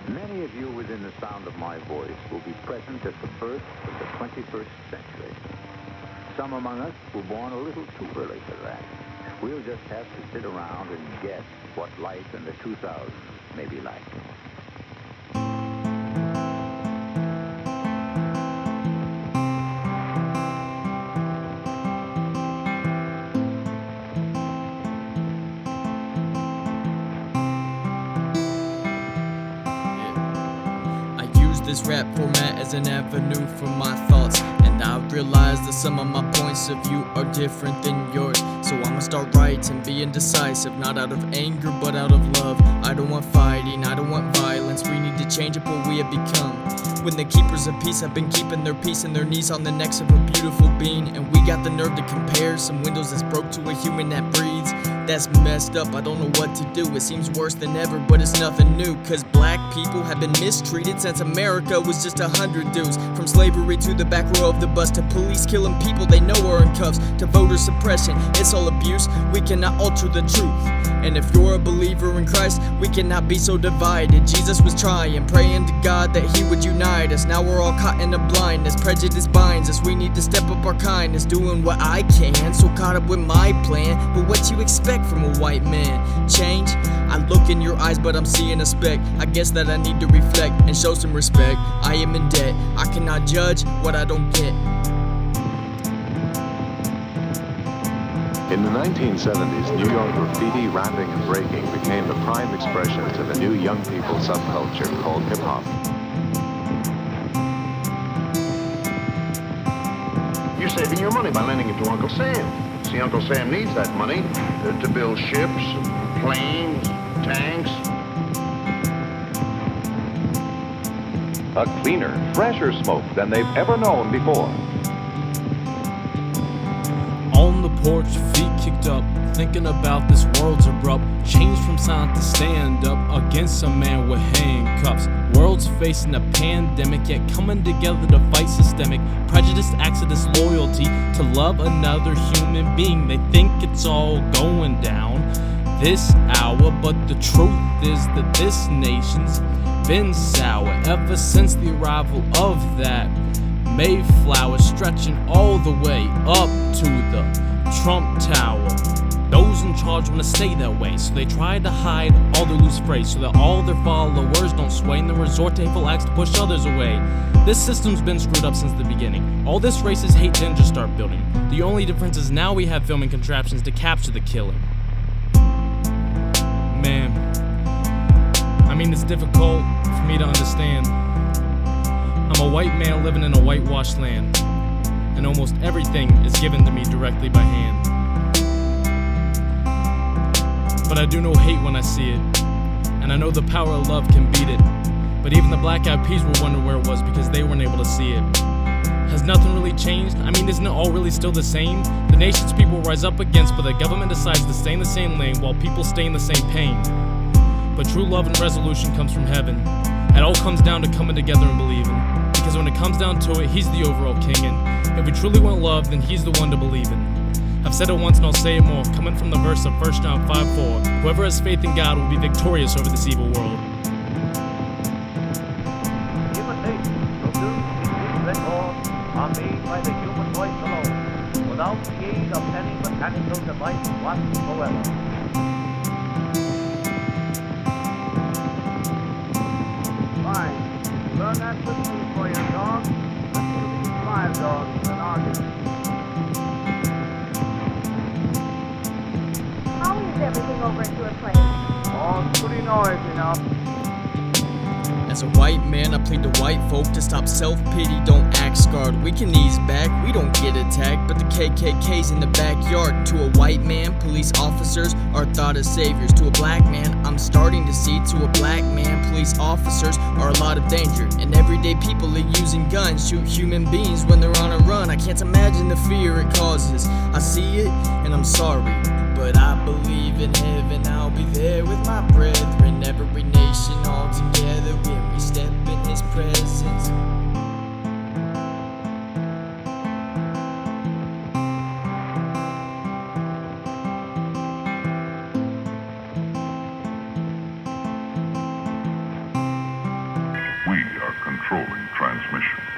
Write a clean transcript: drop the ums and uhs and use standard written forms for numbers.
Many of you within the sound of my voice will be present at the birth of the 21st century. Some among us were born a little too early for that. We'll just have to sit around and guess what life in the 2000s may be like. This rap format as an avenue for my thoughts, and I realize that some of my points of view are different than yours. So I'ma start right and be indecisive, not out of anger but out of love. I don't want fighting, I don't want violence. We need to change up what we have become. When the keepers of peace have been keeping their peace and their knees on the necks of a beautiful being, and we got the nerve to compare some windows that's broke to a human that breathes. That's messed up, I don't know what to do. It seems worse than ever, but it's nothing new. Cause black people have been mistreated since America was just 100 dudes. From slavery to the back row of the bus, to police killing people they know are in cuffs, to voter suppression, it's all abuse. We cannot alter the truth. And if you're a believer in Christ, we cannot be so divided. Jesus was trying, praying to God that he would unite us. Now we're all caught in a blindness, prejudice binds us. We need to step up our kindness, doing what I can, so caught up with my plan. But what you expect from a white man? Change? I look in your eyes but I'm seeing a speck. I guess that I need to reflect and show some respect. I am in debt, I cannot judge what I don't get. In the 1970s, New York graffiti, rapping, and breaking became the prime expressions of a new young people subculture called hip-hop. You're saving your money by lending it to Uncle Sam. See, Uncle Sam needs that money to build ships, planes, tanks. A cleaner, fresher smoke than they've ever known before. On the porch, feet kicked up, thinking about this world's abrupt. Changed from silent to stand up against a man with handcuffs. World's facing a pandemic, yet coming together to fight systemic prejudice, acts of disloyalty to love another human being. They think it's all going down this hour, but the truth is that this nation's been sour ever since the arrival of that Mayflower, stretching all the way up to the Trump Tower. Those in charge want to stay that way, so they try to hide all their loose phrase so that all their followers don't sway and then resort to hateful acts to push others away. This system's been screwed up since the beginning. All this racist hate didn't just start building. The only difference is now we have filming contraptions to capture the killing. Man, I mean, it's difficult for me to understand. I'm a white man living in a whitewashed land, and almost everything is given to me directly by hand. But I do know hate when I see it, and I know the power of love can beat it. But even the Black Eyed Peas were wondering where it was because they weren't able to see it. Has nothing really changed? I mean, isn't it all really still the same? The nation's people rise up against, but the government decides to stay in the same lane while people stay in the same pain. But true love and resolution comes from heaven. It all comes down to coming together and believing. Because when it comes down to it, he's the overall king, and if we truly want love, then he's the one to believe in. I've said it once and I'll say it more, coming from the verse of 1 John 5:4. Whoever has faith in God will be victorious over this evil world. Human nature produced in which records are made by the human voice alone, without the aid of any mechanical device whatsoever. Fine. Learn that with me for your dog, and you'll be 5 dogs in an argument. How is everything over at your place? Oh, it's pretty noisy now. As a white man, I plead to white folk to stop self-pity, don't act scarred. We can ease back, we don't get attacked, but the KKK's in the backyard. To a white man, police officers are thought as saviors. To a black man, I'm starting to see, to a black man, police officers are a lot of danger. And everyday people are using guns, shoot human beings when they're on a run. I can't imagine the fear it causes. I see it, and I'm sorry, but I believe in heaven. I'll be there with my brethren, every nation all together when we step in his presence. controlling transmission.